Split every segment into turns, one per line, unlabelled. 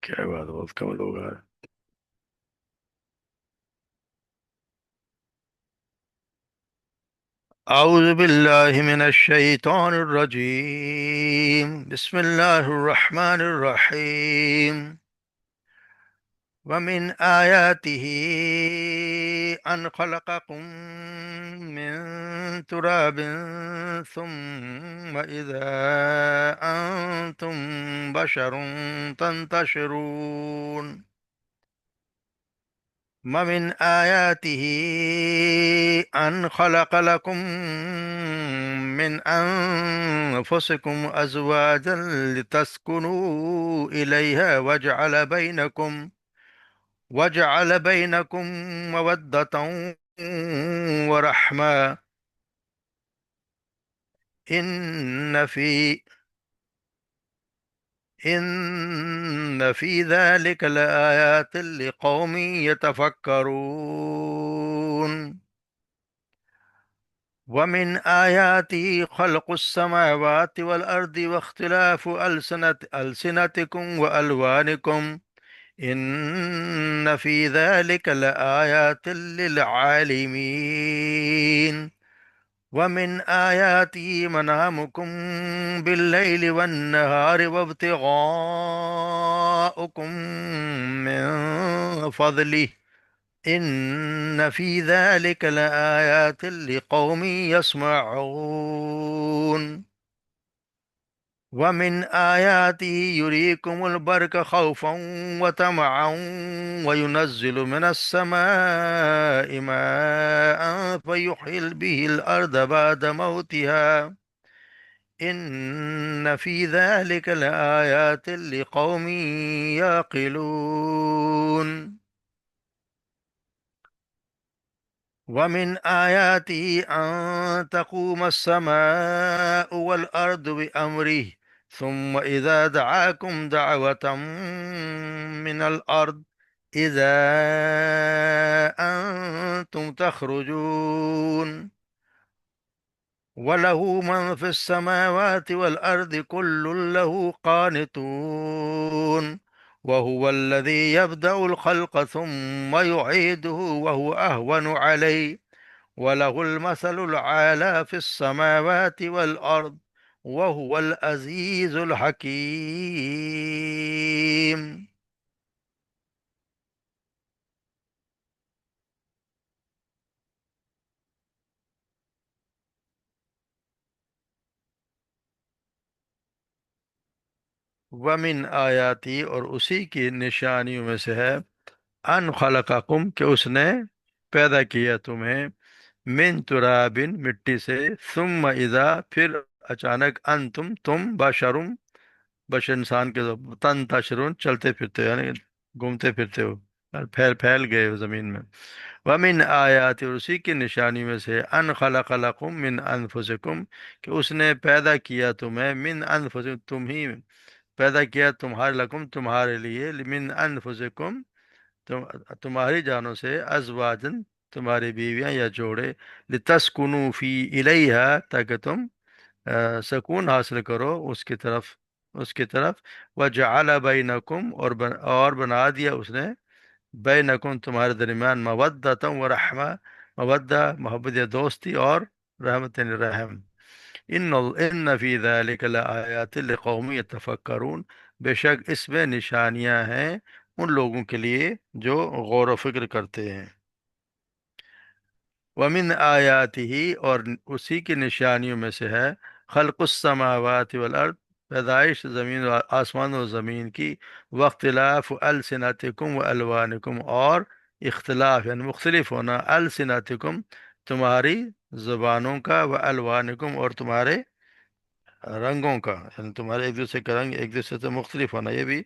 کیا بات، بہت کم لوگ آئے. اعوذ باللہ من الشیطان الرجیم، بسم اللہ الرحمن الرحیم. ومن آیاته ان خلقکم من تراب ثم اذا انتم بشر تنتشرون. ومن آياته أن خلق لكم من أنفسكم أزواجا لتسكنوا إليها وجعل بينكم مودة ورحمة. إن في إن في ذلك لآيات لقوم يتفكرون. ومن آياته خلق السماوات والأرض واختلاف ألسنتكم وألوانكم. إن في ذلك لآيات للعالمين. ومن آياته منامكم بالليل والنهار وابتغاؤكم من فضله. إن في ذلك لآيات لقوم يسمعون. ومن آياته يريكم البرق خوفا وطمعا وينزل من السماء ماء فيحيي به الأرض بعد موتها. إن في ذلك لآيات لقوم يعقلون. ومن آياته أن تقوم السماء والأرض بأمره ثم إذا دعاكم دعوة من الأرض إذا أنتم تخرجون. وله من في السماوات والأرض كل له قانتون. وهو الذي يبدأ الخلق ثم يعيده وهو أهون عليه. وله المثل الأعلى في السماوات والأرض وهو العزيز الحكيم. ومن آیاتی، اور اسی کی نشانیوں میں سے ہے، ان خلقکم، کہ اس نے پیدا کیا تمہیں، من ترابن، مٹی سے، ثم اذا، پھر اچانک، تم بشرم، بشر انسان کے تن تشرون، چلتے پھرتے ہو، یعنی گھومتے پھرتے ہو، پھیل پھیل گئے ہو زمین میں. ومن آیات، اور اسی کی نشانی میں سے، ان خلق لکم من انفسکم، کہ اس نے پیدا کیا تمہیں، من انفسکم، تم ہی پیدا کیا، تمہارے، لکم، تمہارے لیے، من انفسکم، تمہاری جانوں سے، ازواجن، تمہاری بیویاں یا جوڑے، لتسکنوا فی الیہا، تاکہ تم سکون حاصل کرو اس کی طرف. وجعل بینکم، اور بنا دیا اس نے، بینکم، تمہارے درمیان، مودۃ و رحمہ، مودہ، محبت یا دوستی، اور رحمت یعنی رحم. ان فی ذلک لآیات لقوم یتفکرون، بے شک اس میں نشانیاں ہیں ان لوگوں کے لیے جو غور و فکر کرتے ہیں. ومن آیاتہ، اور اسی کی نشانیوں میں سے ہے، خلق السماوات والارض، پیدائش زمین و آسمان و زمین کی، واختلاف السنتکم و الوانکم، اور اختلاف یعنی مختلف ہونا، السنتکم، تمہاری زبانوں کا، و الوانکم، اور تمہارے رنگوں کا، یعنی تمہارے ایک دوسرے کا رنگ ایک دوسرے سے مختلف ہونا، یہ بھی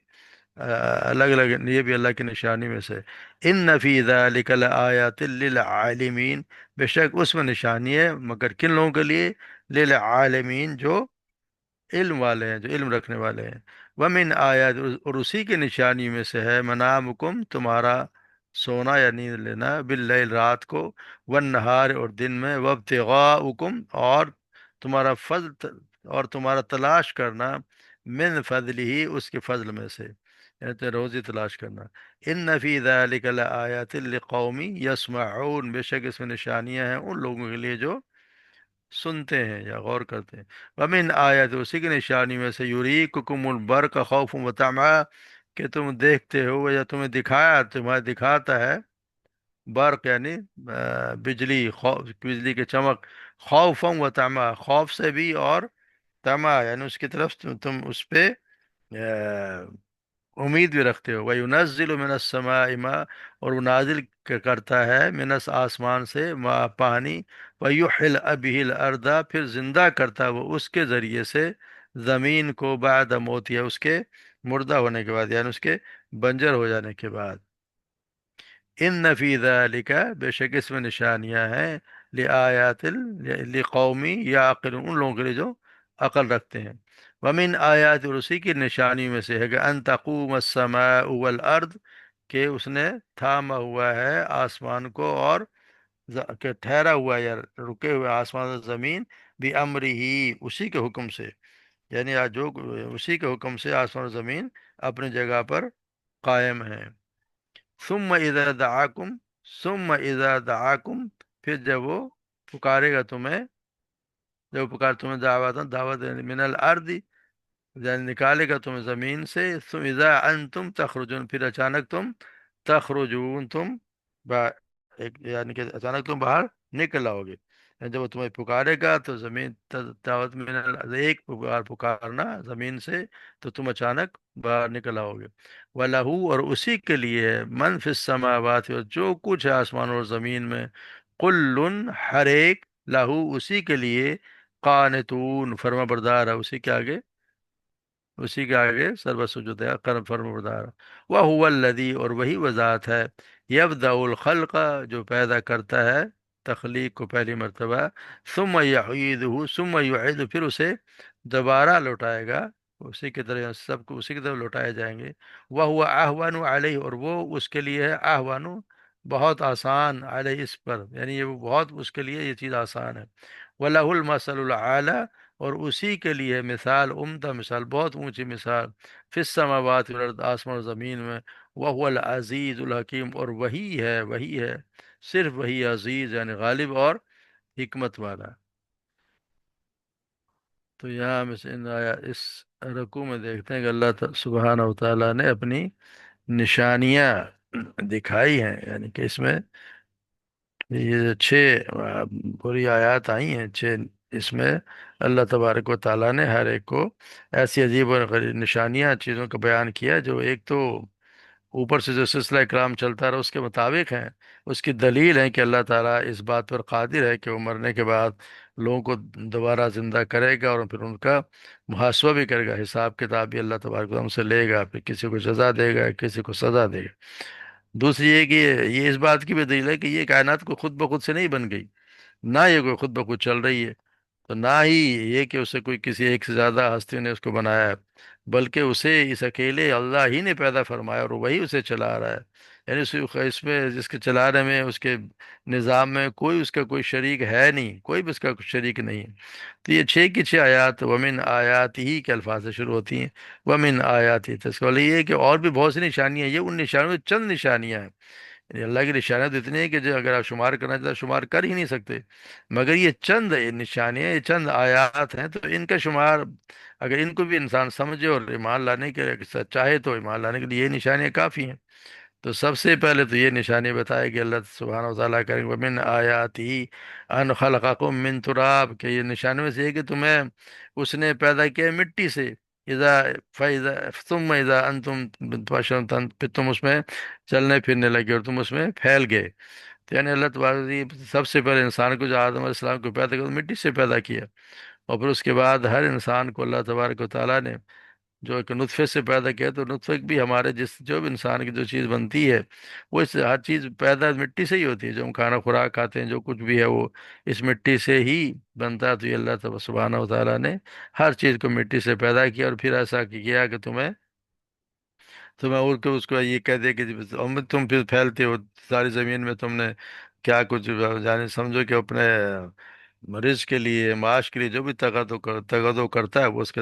الگ الگ، یہ بھی اللہ کی نشانی میں سے. ان فی ذلک لآیات للعالمین، بے شک اس میں نشانی ہے، مگر کن لوگوں کے لیے؟ للعالمین، جو علم والے ہیں، جو علم رکھنے والے ہیں. ومن آیات، اور اسی کی نشانی میں سے ہے، منامکم، تمہارا سونا یا نیند لینا، باللیل، رات کو، والنہار، اور دن میں، وابتغاؤکم، اور تمہارا فضل، اور تمہارا تلاش کرنا، من فضلہ، اس کے فضل میں سے. یعنی تو روزی تلاش کرنا۔ ان فی ذلک لآیات لقوم یسمعون، بے شک اس میں نشانیاں ہیں ان لوگوں کے لیے جو سنتے ہیں یا غور کرتے ہیں۔ ومن آیات، اسی کی نشانی میں سے یریککم البرق خوف و طمع، کہ تم دیکھتے ہو یا تمہیں دکھایا، تمہیں دکھاتا ہے برق یعنی بجلی، بجلی کے چمک، خوفم و طمع، خوف سے بھی، اور طمع یعنی اس کی طرف تم اس پہ امید بھی رکھتے ہو۔ وَيُنَزِّلُ مِنَ السَّمَاءِ مَاءً، اور وہ نازل کرتا ہے منس آسمان سے ماء پانی، وَيُحْيِي بِهِ الْأَرْضَ، پھر زندہ کرتا ہے وہ اس کے ذریعے سے زمین کو، بعد موتها، اس کے مردہ ہونے کے بعد، یعنی اس کے بنجر ہو جانے کے بعد۔ ان فی ذالک، بے شک اس میں نشانیاں ہیں، لآیات لقومی یعقل، ان لوگوں کے لیے جو عقل رکھتے ہیں۔ ومن آیات، اور اسی کی نشانی میں سے ہے کہ ان تقوم السماء والارض، کہ اس نے تھاما ہوا ہے آسمان کو، اور کہ ٹھہرا ہوا ہے یا رکے ہوئے آسمان اور زمین، بھی امر ہی، اسی کے حکم سے، یعنی آج جو اسی کے حکم سے آسمان اور زمین اپنی جگہ پر قائم ہیں۔ ثم اذا دعاکم، ثم اذا دعاکم، پھر جب وہ پکارے گا تمہیں، جب پکار تمہیں دعوت، دعوت من الارض، یعنی نکالے گا تمہیں زمین سے، ثم اذا انتم تخرجون، پھر اچانک تم تخرجون، تم با یعنی کہ اچانک تم باہر نکل آؤ گے، یعنی جب وہ تمہیں پکارے گا تو زمین دعوت من الارض، ایک پکارنا زمین سے، تو تم اچانک باہر نکل آؤ گے۔ وَلَهُ، اور اسی کے لیے ہے، من فی السماوات، اور جو کچھ ہے آسمان اور زمین میں، کل، ہر ایک، لہو، اسی کے لیے، قانتون، فرما بردار ہے، اسی کے آگے، اسی کے آگے سرو سجود ہے، کرم فرما بردار۔ وَهُوَ الَّذِي، اور وہی وہ ذات ہے، یبدأ الخلق، جو پیدا کرتا ہے تخلیق کو پہلی مرتبہ، ثم یعیدہ، ثم یعید، پھر اسے دوبارہ لوٹائے گا، اسی کی طرح سب کو اسی کی طرف لوٹائے جائیں گے۔ وَهُوَ أَهْوَنُ عَلَيْهِ، اور وہ اس کے لیے ہے احوان، بہت آسان، علیہ، اس پر، یعنی یہ وہ بہت اس کے لیے یہ چیز آسان ہے۔ وَلَهُ الْمَثَلُ الْأَعْلَى، اور اسی کے لیے مثال، عمدہ مثال، بہت اونچی مثال، فی السماوات والارض، آسمان و زمین میں، وَهُوَ العزیز الحکیم، اور وہی ہے، صرف وہی عزیز یعنی غالب اور حکمت والا۔ تو یہاں ہم اس رکوع میں دیکھتے ہیں کہ اللہ سبحانہ و تعالیٰ نے اپنی نشانیاں دکھائی ہیں، یعنی کہ اس میں یہ پوری آیات آئی ہیں، اس میں اللہ تبارک و تعالیٰ نے ہر ایک کو ایسی عجیب اور غریب نشانیاں، چیزوں کا بیان کیا، جو ایک تو اوپر سے جو سلسلہ کرام چلتا رہا اس کے مطابق ہیں، اس کی دلیل ہے کہ اللہ تعالیٰ اس بات پر قادر ہے کہ وہ مرنے کے بعد لوگوں کو دوبارہ زندہ کرے گا، اور پھر ان کا محاسبہ بھی کرے گا، حساب کتاب بھی اللہ تبارک و تعالیٰ ان سے لے گا، پھر کسی کو جزا دے گا، کسی کو سزا دے گا۔ دوسری یہ کہ یہ اس بات کی بھی دلیل ہے کہ یہ کائنات کو خود بخود سے نہیں بن گئی، نہ یہ کوئی خود بخود چل رہی ہے، تو نہ ہی یہ کہ اسے کوئی کسی ایک سے زیادہ ہستی نے اس کو بنایا ہے، بلکہ اسے اس اکیلے اللہ ہی نے پیدا فرمایا، اور وہی اسے چلا رہا ہے، یعنی اس میں جس کے چلانے میں، اس کے نظام میں کوئی اس کا کوئی شریک ہے نہیں، کوئی بھی اس کا شریک نہیں ہے۔ تو یہ چھ کی چھ آیات ومن آیات ہی کے الفاظ سے شروع ہوتی ہیں، ومن آیات ہی، تو اس کا مطلب یہ ہے کہ اور بھی بہت سی نشانیاں ہیں، یہ ان نشانیوں میں چند نشانیاں ہیں، یعنی اللہ کی نشانیاں تو اتنی ہیں کہ جو اگر آپ شمار کرنا چاہتے شمار کر ہی نہیں سکتے، مگر یہ چند نشانیاں، یہ چند آیات ہیں، تو ان کا شمار اگر ان کو بھی انسان سمجھے اور ایمان لانے کے چاہے تو ایمان لانے کے لیے یہ نشانیاں کافی ہیں۔ تو سب سے پہلے تو یہ نشانی بتائے کہ اللہ سبحانہ و تعالیٰ کریں ومن آیاتی ان خلقکم من تراب، کہ یہ نشانی میں سے یہ کہ تمہیں اس نے پیدا کیا مٹی سے، اذا فاذا ثم اذا انتم بشر، پھر تم اس میں چلنے پھرنے لگے اور تم اس میں پھیل گئے۔ تو یعنی اللہ تبارک سب سے پہلے انسان کو جو آدم علیہ السلام کو پیدا کیا تو مٹی سے پیدا کیا، اور پھر اس کے بعد ہر انسان کو اللہ تبارک و تعالیٰ نے جو ایک نطفے سے پیدا کیا، تو نطفے بھی ہمارے جو بھی انسان کی جو چیز بنتی ہے وہ اس ہر چیز پیدا مٹی سے ہی ہوتی ہے، جو ہم کھانا خوراک کھاتے ہیں جو کچھ بھی ہے وہ اس مٹی سے ہی بنتا ہے۔ تو یہ اللہ سبحانہ و تعالیٰ نے ہر چیز کو مٹی سے پیدا کیا، اور پھر ایسا کیا کہ تمہیں اور کہ اس کو یہ کہہ دے کہ تم پھر پھیلتے ہو ساری زمین میں، تم نے کیا کچھ جانے سمجھو کہ اپنے رزق کے لیے، معاش کے لیے جو بھی تقاضا کرتا ہے وہ اس کے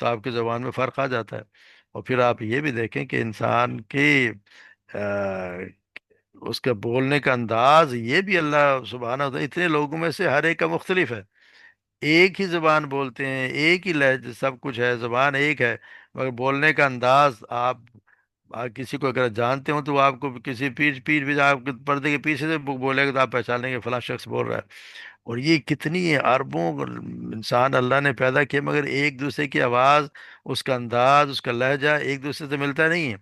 تو آپ کی زبان میں فرق آ جاتا ہے۔ اور پھر آپ یہ بھی دیکھیں کہ انسان کی اس کا بولنے کا انداز یہ بھی اللہ سبحانہ و تعالیٰ، اتنے لوگوں میں سے ہر ایک کا مختلف ہے، ایک ہی زبان بولتے ہیں، ایک ہی لہجہ، سب کچھ ہے، زبان ایک ہے، مگر بولنے کا انداز آپ کسی کو اگر جانتے ہو تو وہ آپ کو کسی پیچھ بھی آپ کے پردے کے پیچھے سے بولے گا تو آپ پہچان لیں گے فلاں شخص بول رہا ہے۔ اور یہ کتنی اربوں انسان اللہ نے پیدا کیے، مگر ایک دوسرے کی آواز، اس کا انداز، اس کا لہجہ ایک دوسرے سے ملتا نہیں ہے۔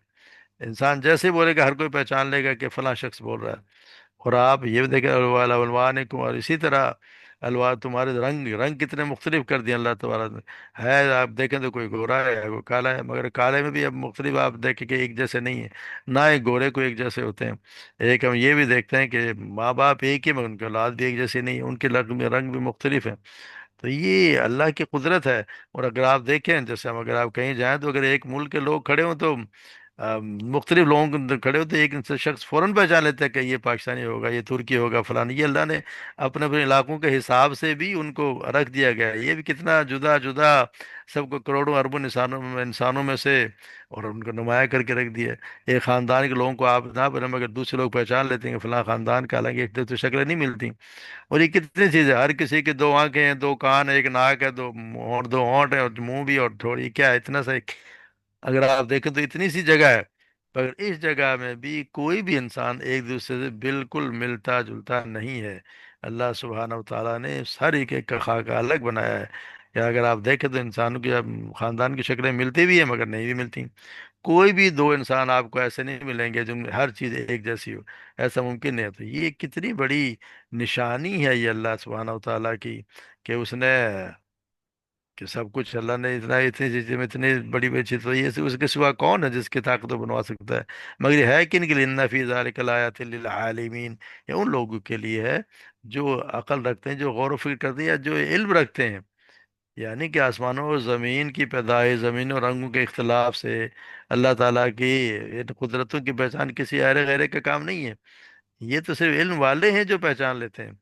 انسان جیسے ہی بولے گا ہر کوئی پہچان لے گا کہ فلاں شخص بول رہا ہے۔ اور آپ یہ بھی دیکھیں الوان کو، اور اسی طرح الوان، تمہارے رنگ رنگ کتنے مختلف کر دیے اللہ تبارک نے۔ ہے آپ دیکھیں تو کوئی گورا ہے کوئی کالا ہے، مگر کالے میں بھی اب مختلف آپ دیکھیں کہ ایک جیسے نہیں ہیں، نہ ایک گورے کو ایک جیسے ہوتے ہیں۔ ایک ہم یہ بھی دیکھتے ہیں کہ ماں باپ ایک ہی مگر ان کی اولاد بھی ایک جیسی نہیں ہے، ان کے رنگ بھی مختلف ہیں۔ تو یہ اللہ کی قدرت ہے۔ اور اگر آپ دیکھیں جیسے ہم اگر آپ کہیں جائیں تو اگر ایک ملک کے لوگ کھڑے ہوں تو مختلف لوگوں کے اندر کھڑے ہوتے، ایک سے شخص فوراً پہچان لیتا ہے کہ یہ پاکستانی ہوگا، یہ ترکی ہوگا، فلاں۔ یہ اللہ نے اپنے اپنے علاقوں کے حساب سے بھی ان کو رکھ دیا گیا ہے۔ یہ بھی کتنا جدا جدا، سب کو کروڑوں اربوں انسانوں میں سے، اور ان کو نمایاں کر کے رکھ دیا ہے۔ ایک خاندان کے لوگوں کو آپ نہ پڑھیں مگر دوسرے لوگ پہچان لیتے ہیں کہ فلاں خاندان کا، حالانکہ ایک تو شکلیں نہیں ملتی۔ اور یہ کتنی چیزیں، ہر کسی کے دو آنکھیں ہیں، دو کان، ایک ناک ہے، دو ہونٹ ہے، اور منہ بھی، اور تھوڑی کیا ہے، اتنا سا اگر آپ دیکھیں تو اتنی سی جگہ ہے، مگر اس جگہ میں بھی کوئی بھی انسان ایک دوسرے سے بالکل ملتا جلتا نہیں ہے۔ اللہ سبحانہ و تعالیٰ نے ہر ایک کا خاکہ الگ بنایا ہے، کہ اگر آپ دیکھیں تو انسانوں کی خاندان کی شکلیں ملتی بھی ہیں مگر نہیں بھی ملتی۔ کوئی بھی دو انسان آپ کو ایسے نہیں ملیں گے جن میں ہر چیز ایک جیسی ہو، ایسا ممکن نہیں ہے۔ تو یہ کتنی بڑی نشانی ہے یہ اللہ سبحانہ و تعالیٰ کی، کہ اس نے، کہ سب کچھ اللہ نے اتنا، اتنی چیزیں میں اتنی بڑی بڑی چیز، تو یہ اس کے سوا کون ہے جس کی طاقت کو بنوا سکتا ہے؟ مگر یہ ہے کن کے لیے؟ ان فی ذلک لآیات للعالمین، یہ ان لوگوں کے لیے ہے جو عقل رکھتے ہیں، جو غور و فکر کرتے ہیں، یا جو علم رکھتے ہیں۔ یعنی کہ آسمانوں اور زمین کی پیدائش، زمین اور رنگوں کے اختلاف سے اللہ تعالیٰ کی ان قدرتوں کی پہچان کسی ایرے غیرے کا کام نہیں ہے، یہ تو صرف علم والے ہیں جو پہچان لیتے ہیں۔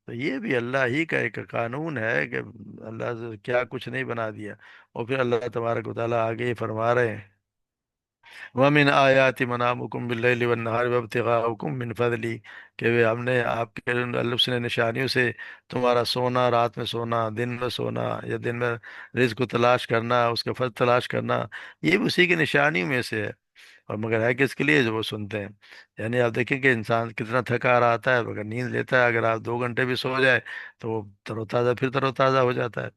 تو یہ بھی اللہ ہی کا ایک قانون ہے کہ اللہ سے کیا کچھ نہیں بنا دیا۔ اور پھر اللہ تبارک و تعالیٰ آگے ہی فرما رہے ہیں، وَمِنْ آیَاتِ مَنَامُكُمْ بِاللَّيْلِ وَالنَّهَارِ وَابْتِغَاؤُكُمْ مِنْ فَضْلِهِ، کہ ہم نے آپ کے اللہ اس نے نشانیوں سے تمہارا سونا، رات میں سونا، دن میں سونا، یا دن میں رزق کو تلاش کرنا، اس کا فضل تلاش کرنا، یہ بھی اسی کی نشانیوں میں سے ہے۔ اور مگر ہے کس کے لیے؟ جو وہ سنتے ہیں۔ یعنی آپ دیکھیں کہ انسان کتنا تھکا رہتا ہے، اگر نیند لیتا ہے، اگر آپ 2 گھنٹے بھی سو جائے تو وہ تر و تازہ، پھر تر و تازہ ہو جاتا ہے۔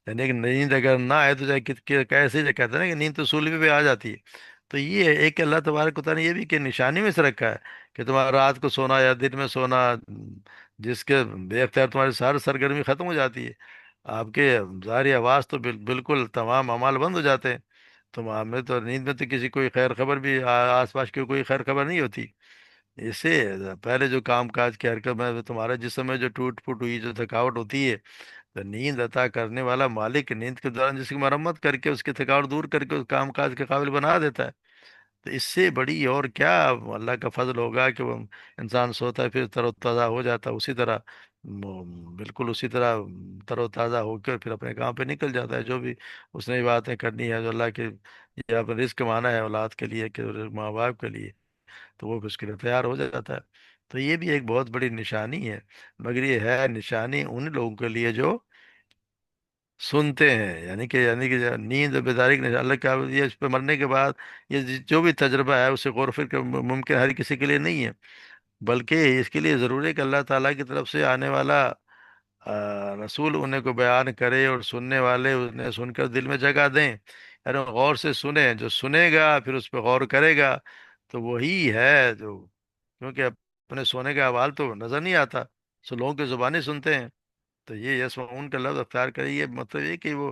یعنی کہ نیند اگر نہ آئے تو چاہے کیسے جو کہتے ہیں نا کہ نیند تو سولی پہ آ جاتی ہے۔ تو یہ ایک اللہ تبارک و تعالیٰ نے یہ بھی کہ نشانی میں سے رکھا ہے کہ تمہارا رات کو سونا یا دن میں سونا، جس کے بے اختیار تمہاری ساری سرگرمی ختم ہو جاتی ہے، آپ کے ظاہری آواز تو بالکل تمام اعمال بند ہو جاتے ہیں۔ تو ہمیں تو نیند میں تو کسی کوئی خیر خبر بھی آس پاس کی کوئی خیر خبر نہیں ہوتی۔ اس سے پہلے جو کام کاج کی حرکت میں تمہارے جسم میں جو ٹوٹ پھوٹ ہوئی، جو تھکاوٹ ہوتی ہے، تو نیند عطا کرنے والا مالک نیند کے دوران جس کی مرمت کر کے اس کی تھکاوٹ دور کر کے اس کام کاج کے قابل بنا دیتا ہے۔ تو اس سے بڑی اور کیا اللہ کا فضل ہوگا کہ وہ انسان سوتا ہے پھر تر و تازہ ہو جاتا ہے اسی طرح، وہ بالکل اسی طرح تر و تازہ ہو کر پھر اپنے کام پہ نکل جاتا ہے، جو بھی اس نے باتیں کرنی ہے، جو اللہ کے یا اپنے رزق کمانا ہے اولاد کے لیے، کہ ماں باپ کے لیے، تو وہ اس کے لیے تیار ہو جاتا ہے۔ تو یہ بھی ایک بہت بڑی نشانی ہے، مگر یہ ہے نشانی ان لوگوں کے لیے جو سنتے ہیں۔ یعنی کہ نیند اور بیداری کی اللہ کا یہ اس پہ مرنے کے بعد یہ جو بھی تجربہ ہے اسے غور و فکر ممکن ہر کسی کے لیے نہیں ہے، بلکہ اس کے لیے ضروری ہے کہ اللہ تعالیٰ کی طرف سے آنے والا رسول انہیں کو بیان کرے، اور سننے والے انہیں سن کر دل میں جگہ دیں، یعنی غور سے سنیں۔ جو سنے گا پھر اس پہ غور کرے گا تو وہی ہے جو، کیونکہ اپنے سونے کا احوال تو نظر نہیں آتا، سو لوگوں کی زبانیں سنتے ہیں۔ تو یہ یسمعون کا لفظ اختیار کرے، یہ مطلب یہ کہ وہ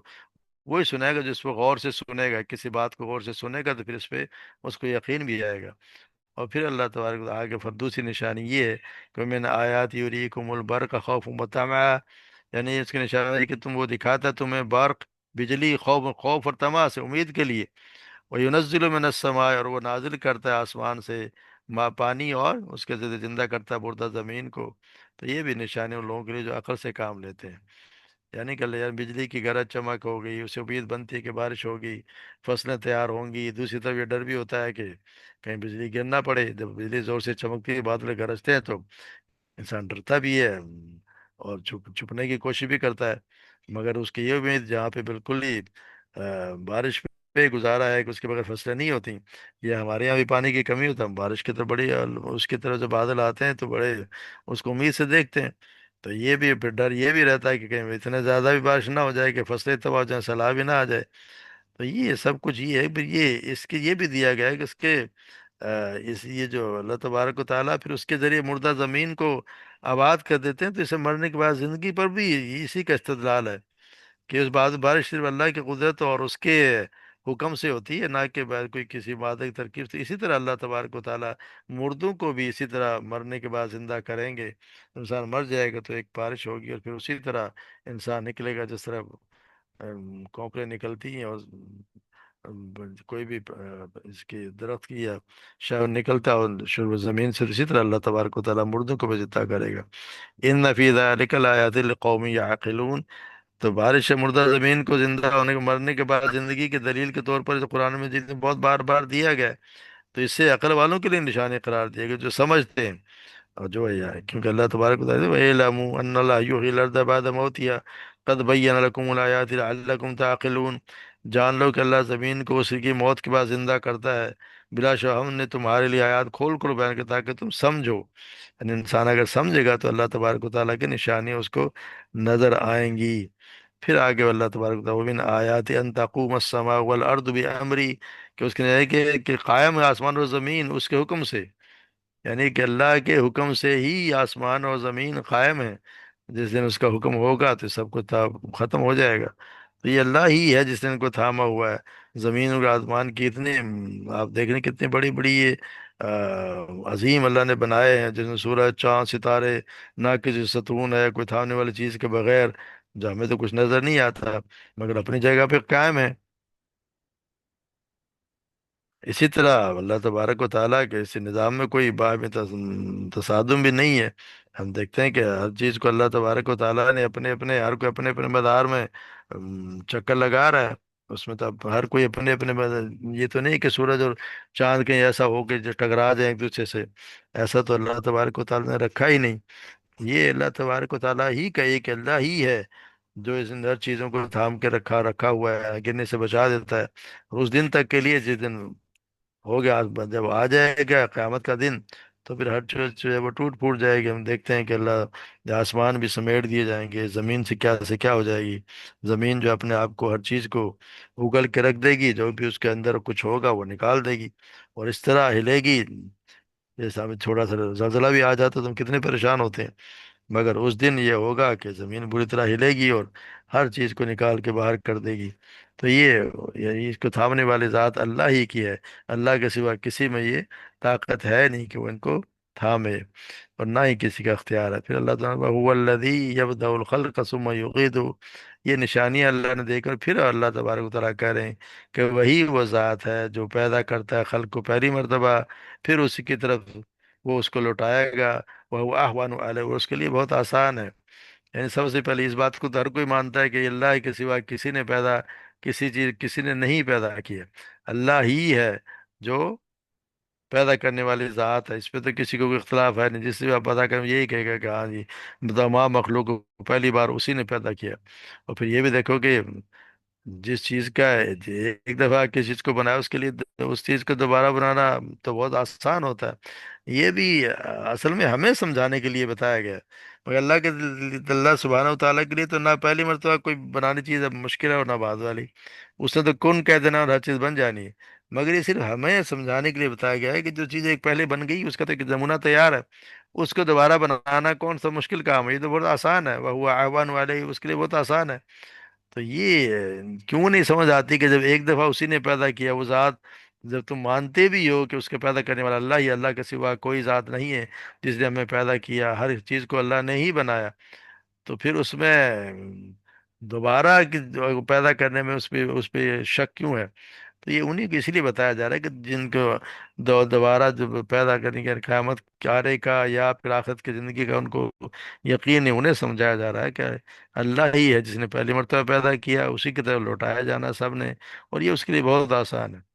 وہی سنائے گا جس پہ غور سے سنے گا، کسی بات کو غور سے سنے گا تو پھر اس پہ اس کو یقین بھی آئے گا۔ اور پھر اللہ تبارک و تعالیٰ آگے پھر دوسری نشانی یہ ہے کہ من آیات یریکم البرق خوف و طمع، یعنی اس کی نشانی ہے کہ تم وہ دکھاتا ہے تمہیں برق، بجلی، خوف اور طمع سے، امید کے لیے۔ وَيُنَزِّلُ مِنَ السَّمَاءِ، اور وہ نازل کرتا ہے آسمان سے، ماں پانی، اور اس کے ذریعے زندہ کرتا ہے مردہ زمین کو۔ تو یہ بھی نشانی ان لوگوں کے لیے جو عقل سے کام لیتے ہیں۔ یعنی کہ یار بجلی کی گرج چمک ہو گئی، اسے امید بنتی ہے کہ بارش ہوگی، فصلیں تیار ہوں گی، دوسری طرف یہ ڈر بھی ہوتا ہے کہ کہیں بجلی گر نہ پڑے، جب بجلی زور سے چمکتی ہے بادل گرجتے ہیں تو انسان ڈرتا بھی ہے، اور چھپنے کی کوشش بھی کرتا ہے، مگر اس کی یہ امید جہاں پہ بالکل ہی بارش پہ گزارا ہے کہ اس کے بغیر فصلیں نہیں ہوتی، یہ ہمارے یہاں بھی پانی کی کمی ہوتا ہے، ہم بارش کی طرف بڑی اس کی طرف جو بادل آتے ہیں تو بڑے اس کو امید سے دیکھتے ہیں، تو یہ بھی پھر ڈر یہ بھی رہتا ہے کہ کہیں اتنے زیادہ بھی بارش نہ ہو جائے کہ فصلیں تباہ ہو جائیں، سیلاب بھی نہ آ جائے، تو یہ سب کچھ یہ ہے، پھر یہ اس کے یہ بھی دیا گیا ہے کہ اس کے اس یہ جو اللہ تبارک و تعالیٰ پھر اس کے ذریعے مردہ زمین کو آباد کر دیتے ہیں، تو اسے مرنے کے بعد زندگی پر بھی اسی کا استدلال ہے کہ اس بعد بارش صرف اللہ کی قدرت اور اس کے حکم سے ہوتی ہے، نہ کہ بعد کوئی کسی مادہ کی ترکیب سے، اسی طرح اللہ تبارک و تعالیٰ مردوں کو بھی اسی طرح مرنے کے بعد زندہ کریں گے، انسان مر جائے گا تو ایک بارش ہوگی اور پھر اسی طرح انسان نکلے گا، جس طرح کونکلیں نکلتی ہیں، اور کوئی بھی اس کی درخت کی یا شاید نکلتا ہے اور شروع زمین سے، اسی طرح اللہ تبارک و تعالیٰ مردوں کو بھی زندہ کرے گا۔ ان فی ذلک لآیات لقوم یعقلون، تو بارش مردہ زمین کو زندہ ہونے کے مرنے کے بعد زندگی کے دلیل کے طور پر جو قرآن مجید میں بہت بار بار دیا گیا ہے، تو اس سے عقل والوں کے لیے نشانی قرار دیا گیا جو سمجھتے ہیں، اور جو ہے یار کیونکہ اللہ تبارک و تعالیٰ وَاعْلَمُوا أَنَّ اللَّهَ يُحْيِي الْأَرْضَ بَعْدَ مَوْتِهَا قَدْ بَيَّنَ لَكُمُ الْآيَاتِ لَعَلَّكُمْ تَعْقِلُونَ، جان لو کہ اللہ زمین کو اس کی موت کے بعد زندہ کرتا ہے، بلا شبہ ہم نے تمہارے لیے آیات کھول کر بیان کیا تاکہ تم سمجھو، یعنی انسان اگر سمجھے گا تو اللہ تبارک و تعالیٰ کی نشانیاں اس کو نظر آئیں گی۔ پھر آگے اللہ تبارک و تعالیٰ وَمِنْ آیَاتِ أَن تَقُومَ السَّمَاءُ وَالْأَرْضُ بِأَمْرِهِ، کہ اس کے ہے کہ قائم ہے آسمان و زمین اس کے حکم سے، یعنی کہ اللہ کے حکم سے ہی آسمان اور زمین قائم ہے، جس دن اس کا حکم ہوگا تو سب کچھ ختم ہو جائے گا، تو یہ اللہ ہی ہے جس نے ان کو تھاما ہوا ہے، زمین اور آسمان کی اتنے آپ دیکھ رہے ہیں کتنی بڑی بڑی یہ عظیم اللہ نے بنائے ہیں، جس میں سورج چاند ستارے، نہ کسی ستون ہے کوئی تھامنے والی چیز کے بغیر، جو ہمیں تو کچھ نظر نہیں آتا مگر اپنی جگہ پہ قائم ہے۔ اسی طرح اللہ تبارک و تعالیٰ کے اس نظام میں کوئی باب میں تصادم بھی نہیں ہے، ہم دیکھتے ہیں کہ ہر چیز کو اللہ تبارک و تعالیٰ نے اپنے اپنے ہر کوئی اپنے اپنے مدار میں چکر لگا رہا ہے، اس میں تو اب ہر کوئی اپنے اپنے یہ تو نہیں کہ سورج اور چاند کہیں ایسا ہو کہ جو ٹکرا جائیں ایک دوسرے سے، ایسا تو اللہ تبارک و تعالیٰ نے رکھا ہی نہیں، یہ اللہ تبارک و تعالیٰ ہی کا ایک اللہ ہی ہے جو اس ہر چیزوں کو تھام کے رکھا ہوا ہے، گرنے سے بچا دیتا ہے، اور اس دن تک کے لیے جس دن ہو گیا، جب آ جائے گا قیامت کا دن تو پھر ہر چیز جو ہے وہ ٹوٹ پھوٹ جائے گی، ہم دیکھتے ہیں کہ اللہ آسمان بھی سمیٹ دیے جائیں گے، زمین سے کیا ہو جائے گی، زمین جو اپنے آپ کو ہر چیز کو اگل کے رکھ دے گی، جو بھی اس کے اندر کچھ ہوگا وہ نکال دے گی، اور اس طرح ہلے گی، جیسا ہمیں تھوڑا سا زلزلہ بھی آ جاتا تو ہم کتنے پریشان ہوتے ہیں، مگر اس دن یہ ہوگا کہ زمین بری طرح ہلے گی اور ہر چیز کو نکال کے باہر کر دے گی، تو یہ اس کو تھامنے والی ذات اللہ ہی کی ہے، اللہ کے سوا کسی میں یہ طاقت ہے نہیں کہ وہ ان کو تھامے، اور نہ ہی کسی کا اختیار ہے۔ پھر اللہ تعالیٰ هو الذی یبدأ الخلق ثم یعیدہ، یہ نشانیاں اللہ نے دے کر پھر اللہ تبارک و تعالیٰ کہہ رہے ہیں کہ وہی وہ ذات ہے جو پیدا کرتا ہے خلق کو پہلی مرتبہ، پھر اسی کی طرف وہ اس کو لوٹائے گا، وہ احوان علیہ، وہ اس کے لیے بہت آسان ہے، یعنی سب سے پہلے اس بات کو تو ہر کوئی مانتا ہے کہ اللہ کے سوا کسی نے کسی چیز کسی نے نہیں پیدا کیا، اللہ ہی ہے جو پیدا کرنے والی ذات ہے، اس پہ تو کسی کو کوئی اختلاف ہے نہیں، جس سے آپ پتا کریں یہی کہے گا کہ ہاں جی تمام مخلوق کو پہلی بار اسی نے پیدا کیا، اور پھر یہ بھی دیکھو کہ جس چیز کا ایک دفعہ کسی چیز کو بنایا اس کے لیے اس چیز کو دوبارہ بنانا تو بہت آسان ہوتا ہے، یہ بھی اصل میں ہمیں سمجھانے کے لیے بتایا گیا ہے، مگر اللہ سبحانہ و تعالیٰ کے لیے تو نہ پہلی مرتبہ کوئی بنانی چیز اب مشکل ہے اور نہ بعد والی، اس نے تو کن کہہ دینا اور ہر چیز بن جانی ہے، مگر یہ صرف ہمیں سمجھانے کے لیے بتایا گیا ہے کہ جو چیز ایک پہلے بن گئی اس کا تو ایک نمونہ تیار ہے، اس کو دوبارہ بنانا کون سا مشکل کام ہے، یہ تو بہت آسان ہے، وہ احوان والے اس کے لیے بہت آسان ہے، تو یہ کیوں نہیں سمجھ آتی کہ جب ایک دفعہ اسی نے پیدا کیا وہ ذات، جب تم مانتے بھی ہو کہ اس کے پیدا کرنے والا اللہ ہی، اللہ کے سوا کوئی ذات نہیں ہے جس نے ہمیں پیدا کیا، ہر چیز کو اللہ نے ہی بنایا، تو پھر اس میں دوبارہ پیدا کرنے میں اس پہ شک کیوں ہے؟ تو یہ انہیں کو اس لیے بتایا جا رہا ہے کہ جن کو دوبارہ جو پیدا کرنے کے قیامت کارے کا یا پھر آخرت کی زندگی کا ان کو یقین ہے، انہیں سمجھایا جا رہا ہے کہ اللہ ہی ہے جس نے پہلی مرتبہ پیدا کیا، اسی کی طرف لوٹایا جانا سب نے، اور یہ اس کے لیے بہت آسان ہے۔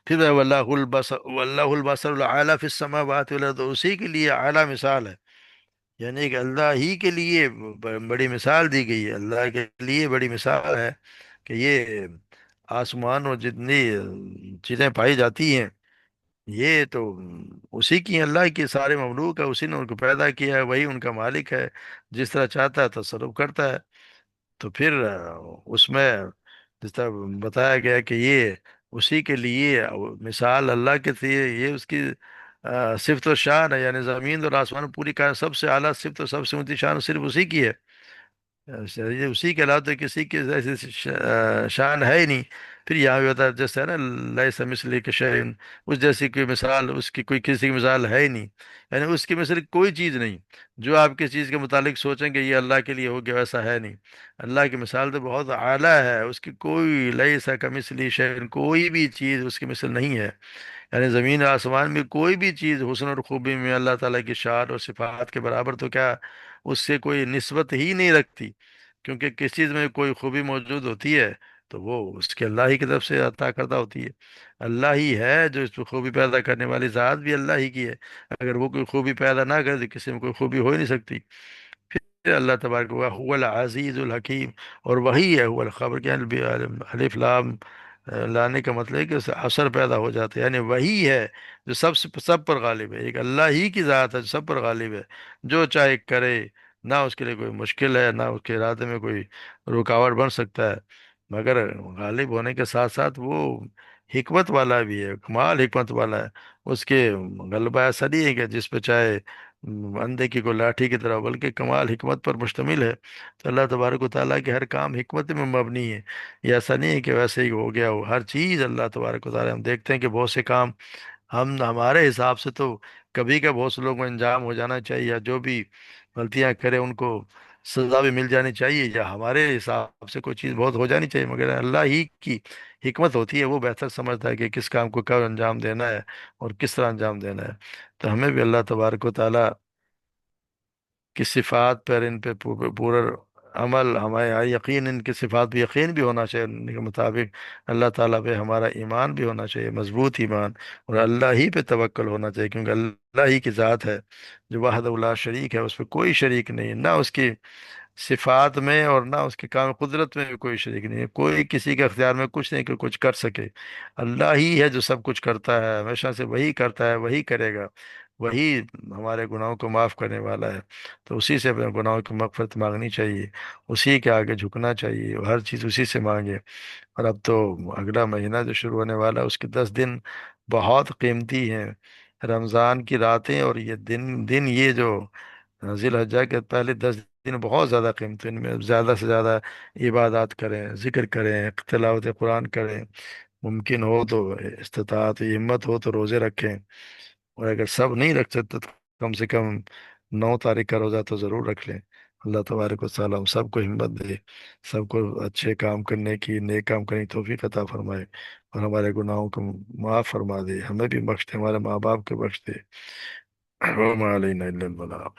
پھر ہے واللہ البصر الاعلی فی السماوات والارض، اسی کے لیے اعلیٰ مثال ہے، یعنی کہ اللہ ہی کے لیے بڑی مثال دی گئی ہے، اللہ کے لیے بڑی مثال ہے کہ یہ آسمان اور جتنی چیزیں پائی جاتی ہیں یہ تو اسی کی ہیں، اللہ کی سارے مملوک ہے، اسی نے ان کو پیدا کیا ہے، وہی ان کا مالک ہے، جس طرح چاہتا ہے تصرف کرتا ہے۔ تو پھر اس میں جس طرح بتایا گیا کہ یہ اسی کے لیے مثال اللہ کے تھے، یہ اس کی صفت و شان ہے، یعنی زمین اور آسمان پوری کا سب سے اعلیٰ صفت اور سب سے اونچی شان صرف اسی کی ہے، یہ اسی کے علاوہ تو کسی کی ایسی شان ہے ہی نہیں۔ پھر یہاں بھی ہوتا ہے جیسے ہے نا، لیس مثلی کے شیء، اس جیسی کوئی مثال اس کی کوئی کسی کی مثال ہے ہی نہیں، یعنی اس کی مثل کوئی چیز نہیں، جو آپ کس چیز کے متعلق سوچیں گے یہ اللہ کے لیے ہو گیا ویسا ہے نہیں۔ اللہ کی مثال تو بہت اعلیٰ ہے، اس کی کوئی لیس کمثلی شیء، کوئی بھی چیز اس کی مثل نہیں ہے، یعنی زمین آسمان میں کوئی بھی چیز حسن اور خوبی میں اللہ تعالیٰ کی شان اور صفات کے برابر تو کیا اس سے کوئی نسبت ہی نہیں رکھتی، کیونکہ کس چیز میں کوئی خوبی موجود ہوتی ہے تو وہ اس کے اللہ ہی کی طرف سے عطا کردہ ہوتی ہے، اللہ ہی ہے جو اس میں خوبی پیدا کرنے والی ذات بھی اللہ ہی کی ہے، اگر وہ کوئی خوبی پیدا نہ کرے تو کسی میں کوئی خوبی ہو ہی نہیں سکتی۔ پھر اللہ تبارک و هو العزیز الحکیم، اور وہی ہے هو الخبر کے الف لام لانے کا مطلب ہے کہ اس سے اثر پیدا ہو جاتا ہے، یعنی وہی ہے جو سب پر غالب ہے، ایک اللہ ہی کی ذات ہے جو سب پر غالب ہے، جو چاہے کرے، نہ اس کے لیے کوئی مشکل ہے نہ اس کے ارادے میں کوئی رکاوٹ بن سکتا ہے، مگر غالب ہونے کے ساتھ ساتھ وہ حکمت والا بھی ہے، کمال حکمت والا ہے، اس کے غلبہ ایسا نہیں ہے کہ جس پہ چاہے اندھے کی کو لاٹھی کی طرح، بلکہ کمال حکمت پر مشتمل ہے۔ تو اللہ تبارک و تعالیٰ کے ہر کام حکمت میں مبنی ہے، یہ ایسا نہیں ہے کہ ویسے ہی ہو گیا ہو، ہر چیز اللہ تبارک و تعالیٰ، ہم دیکھتے ہیں کہ بہت سے کام ہمارے حساب سے تو کبھی کا بہت سے لوگوں کو انجام ہو جانا چاہیے، یا جو بھی غلطیاں کرے ان کو سزا بھی مل جانی چاہیے، یا ہمارے حساب سے کوئی چیز بہت ہو جانی چاہیے، مگر اللہ ہی کی حکمت ہوتی ہے، وہ بہتر سمجھتا ہے کہ کس کام کو کب انجام دینا ہے اور کس طرح انجام دینا ہے۔ تو ہمیں بھی اللہ تبارک و تعالیٰ کی صفات پر، ان پہ پورا عمل، ہمارا یقین ان کی صفات پہ یقین بھی ہونا چاہیے، ان کے مطابق اللہ تعالیٰ پہ ہمارا ایمان بھی ہونا چاہیے، مضبوط ایمان، اور اللہ ہی پہ توکل ہونا چاہیے، کیونکہ اللہ ہی کی ذات ہے جو وحدہ لا شریک ہے، اس پہ کوئی شریک نہیں ہے، نہ اس کی صفات میں اور نہ اس کے کام قدرت میں بھی کوئی شریک نہیں ہے، کوئی کسی کے اختیار میں کچھ نہیں کہ کچھ کر سکے، اللہ ہی ہے جو سب کچھ کرتا ہے، ہمیشہ سے وہی کرتا ہے، وہی کرے گا، وہی ہمارے گناہوں کو معاف کرنے والا ہے، تو اسی سے اپنے گناہوں کی مغفرت مانگنی چاہیے، اسی کے آگے جھکنا چاہیے، ہر چیز اسی سے مانگے۔ اور اب تو اگلا مہینہ جو شروع ہونے والا ہے اس کے 10 دن بہت قیمتی ہیں، رمضان کی راتیں اور یہ دن یہ جو ذی الحجہ کے پہلے 10 دن بہت زیادہ قیمتی ہیں، ان میں زیادہ سے زیادہ عبادات کریں، ذکر کریں، تلاوت قرآن کریں، ممکن ہو تو استطاعت ہمت ہو تو روزے رکھیں، اور اگر سب نہیں رکھ سکتے تو کم سے کم 9 تاریخ کا روزہ تو ضرور رکھ لیں۔ اللہ تبارک و تعالیٰ ہم سب کو ہمت دے، سب کو اچھے کام کرنے کی، نیک کام کرنے کی توفیق عطا فرمائے، اور ہمارے گناہوں کو معاف فرما دے، ہمیں بھی بخش دے، ہمارے ماں باپ کو بخش دے، وما علینا الا البلاغ۔